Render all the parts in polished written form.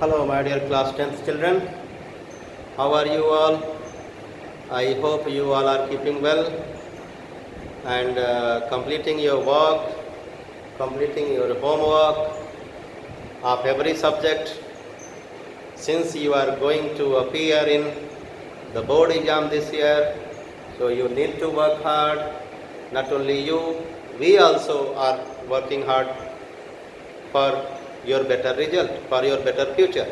Hello, my dear class 10th children. How are you all? I hope you all are keeping well and completing your work, completing your homework of every subject. Since you are going to appear in the board exam this year, so you need to work hard. Not only you, we also are working hard for your better result, for your better future.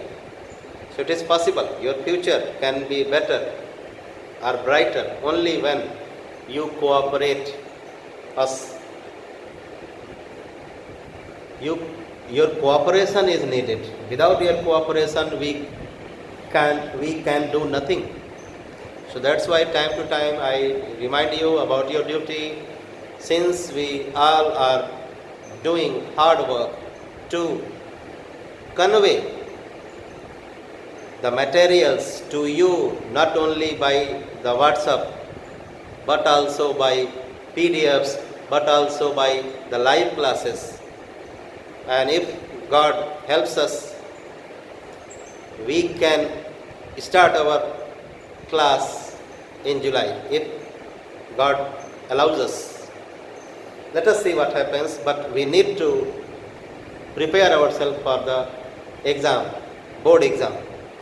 So it is possible your future can be better or brighter only when you cooperate us. Your cooperation is needed. Without your cooperation, we can do nothing. So that's why time to time I remind you about your duty. Since we all are doing hard work to convey the materials to you, not only by the WhatsApp, but also by PDFs, but also by the live classes. And if God helps us, we can start our class in July, if God allows us. Let us see what happens, but we need to prepare ourselves for the exam, board exam.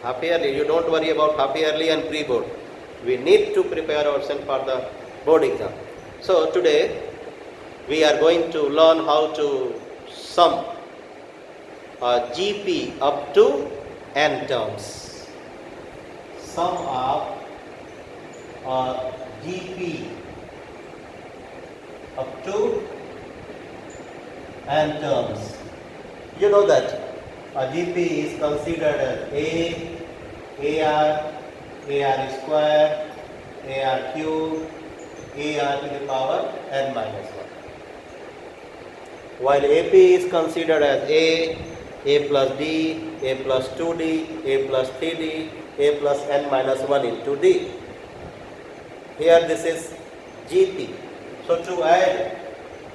Half yearly, you don't worry about half yearly and pre-board. We need to prepare ourselves for the board exam. So today we are going to learn how to sum GP up to n terms. Sum of GP up to n terms. You know that GP is considered as AR square, AR cube, AR to the power n minus 1. While AP is considered as A plus D, A plus 2D, A plus 3D, A plus n minus 1 into D. Here this is GP. So to add,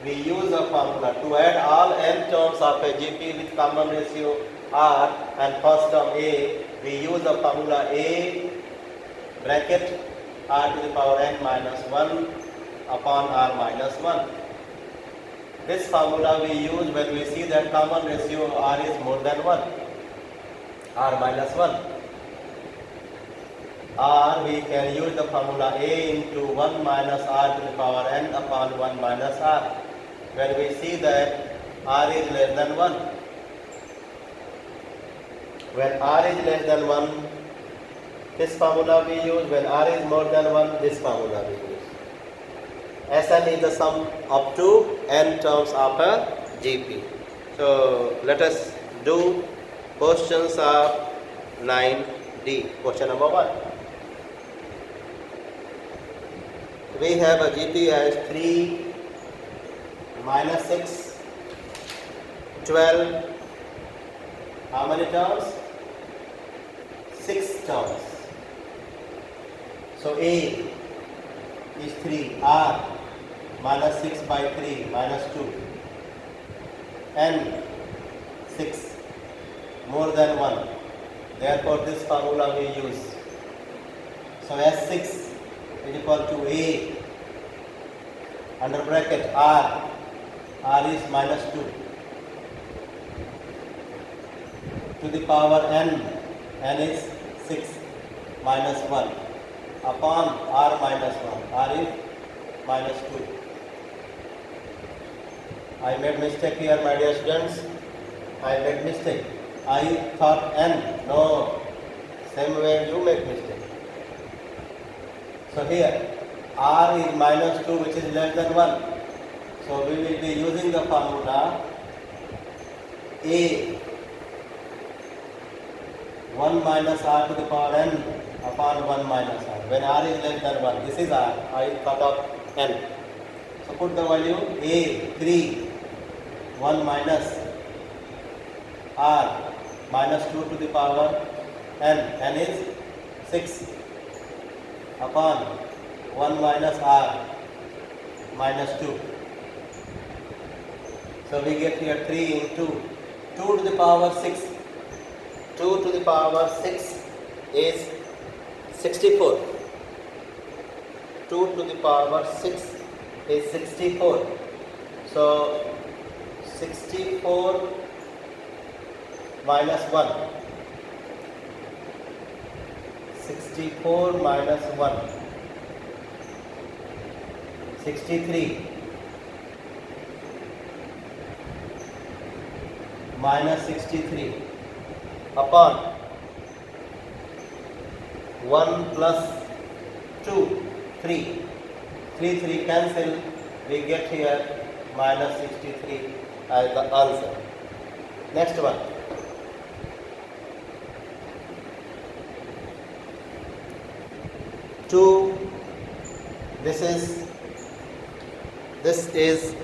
we use a formula to add all n terms of a GP with common ratio R and first term A. We use the formula A bracket R to the power n minus 1 upon R minus 1. This formula we use when we see that common ratio R is more than 1, R minus 1. Or we can use the formula A into 1 minus R to the power n upon 1 minus R, when we see that R is less than 1. When R is less than 1, this formula we use. When R is more than 1, this formula we use. Sn is the sum up to n terms of a GP. So let us do questions of 9D. Question number 1. We have a GP as 3 minus 6, 12, how many terms? 6 terms. So A is 3, R minus 6 by 3 minus 2, N 6, more than 1. Therefore this formula we use. So S6 is equal to A under bracket R is minus 2 to the power n is 6 minus 1 upon R minus 1, R is minus 2. I made mistake here, my dear students. I made mistake. I thought n. No, same way you make mistake. So here R is minus 2, which is less than 1. So we will be using the formula A 1 minus R to the power n upon 1 minus R. When R is less than 1, this is R. I thought of n. So put the value A 3 1 minus R minus 2 to the power n is 6 upon 1 minus R minus 2. So we get here 3 into 2 to the power 6. 2 2 to the power 6 is 64. 2 to the power 6 is 64. So 64 minus 1. 64 minus 1. 63 minus 63 upon 1 plus 2, 3. 3 cancel, we get here minus 63 as the answer. Next one. Two. This is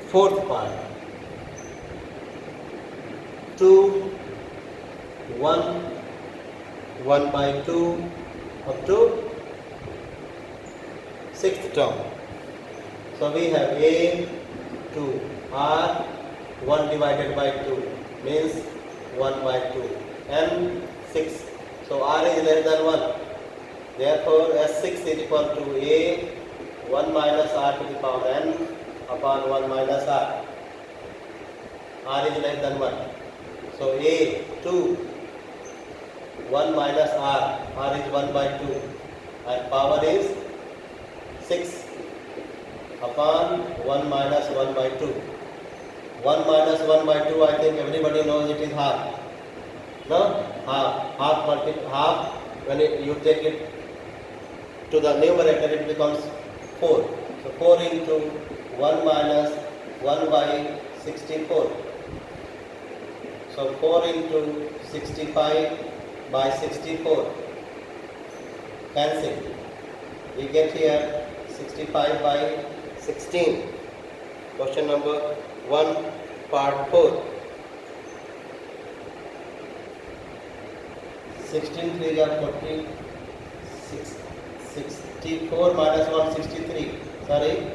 fourth part. 2, 1, 1 by 2 up to sixth term. So we have A, 2, R, 1 divided by 2 means 1 by 2, N, 6. So R is less than 1. Therefore S6 is equal to A, 1 minus R to the power N upon 1 minus R. R is less than 1. So A, 2, 1 minus R, R is 1 by 2 and power is 6 upon 1 minus 1 by 2. 1 minus 1 by 2, I think everybody knows it is half. No? Half, when you take it to the numerator it becomes 4. So 4 into 1 minus 1 by 64. So 4 into 65 by 64. Cancel. We get here 65 by 16. Question number 1, part 4. 16 3 are 40. 64 minus 1, 63. Sorry.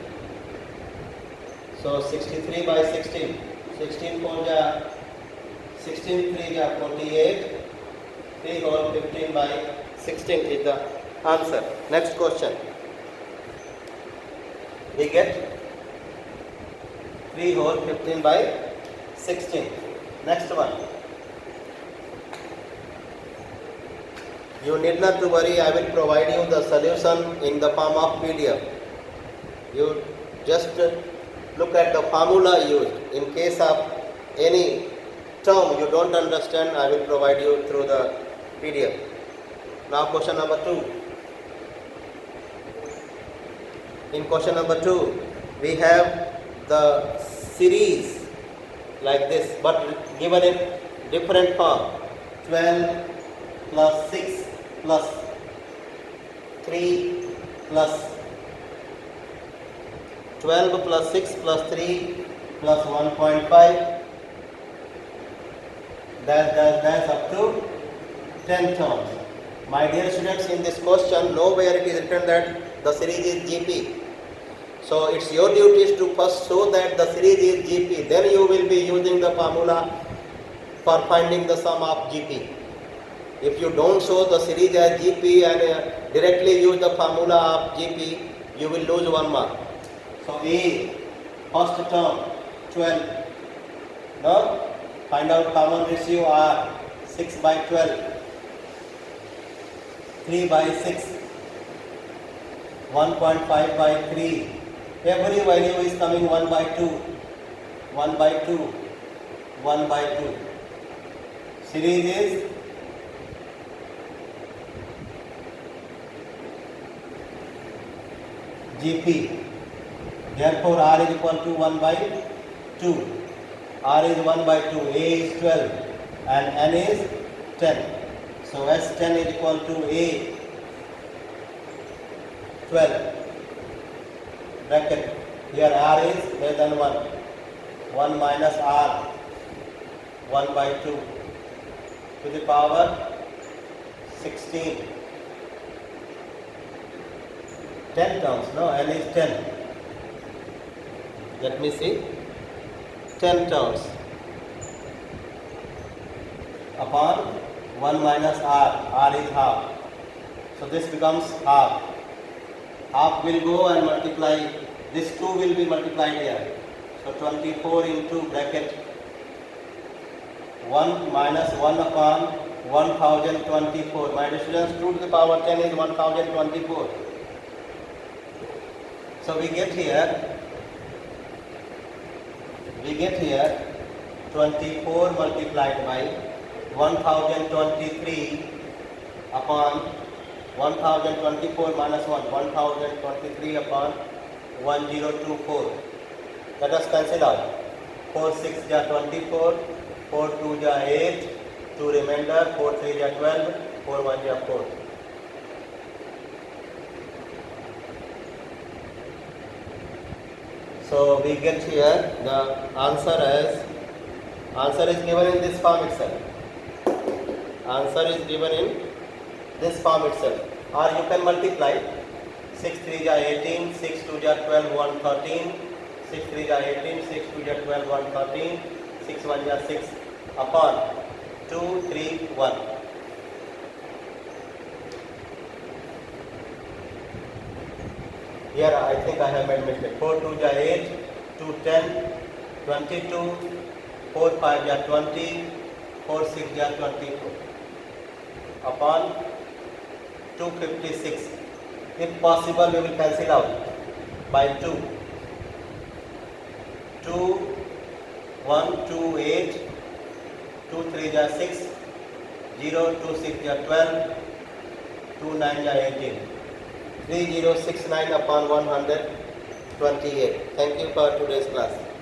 So 63 by 16. 16 4 ja 16 3 ja 48. 3 whole 15 by 16 is the answer. Next question. We get 3 whole 15 by 16. Next one. You need not to worry, I will provide you the solution in the form of PDF. You just look at the formula used. In case of any term you don't understand, I will provide you through the PDF. Now question number 2. In question number 2, we have the series like this, but given in different form. 12 plus 6 plus 3 plus 12 plus 6 plus 3 plus 1.5 dash up to 10 terms. My dear students, in this question nowhere it is written that the series is GP. So it's your duty to first show that the series is GP. Then you will be using the formula for finding the sum of GP. If you don't show the series as GP and directly use the formula of GP, you will lose 1 mark. So A, first term, 12. Now, find out common ratio R, 6 by 12, 3 by 6, 1.5 by 3. Every value is coming 1 by 2, 1 by 2, 1 by 2. Series is GP. Therefore, R is equal to 1 by 2. R is 1 by 2. A is 12 and N is 10. So S10 is equal to A 12. Bracket. Here R is less than 1. 1 minus R 1 by 2 to the power 16. 10 terms, no, N is 10. Let me see. 10 terms. upon 1 minus r. R is half. So this becomes half. Half will go and multiply. This 2 will be multiplied here. So 24 into bracket 1 minus 1 upon 1024. My dear students, 2 to the power 10 is 1024. So we get here 24 multiplied by 1023 upon 1024 minus 1, 1023 upon 1024. Let us cancel out. 4 6 ja 24, 4 2 ja 8, 2 remainder, 4 3 ja 12, 4 1 ja 4. So we get here the answer is given in this form itself. Answer is given in this form itself. Or you can multiply 6 3 ja 18, 6 2 ja 12, 1 13, 6 3 ja 18, 6 2 ja 12, 1 13, 6 1 ja 6 upon 2 3 1. Here I think I have made mistake. 4 2 ja 8, 2 10, 22, 4 5 ja 20, 4 6 ja 24 upon 256. If possible, we will cancel out by 2. 2 1 2 8, 2 3 ja 6, 0 2 6 ja 12, 2 9 ja 18. 3069 upon 128. Thank you for today's class.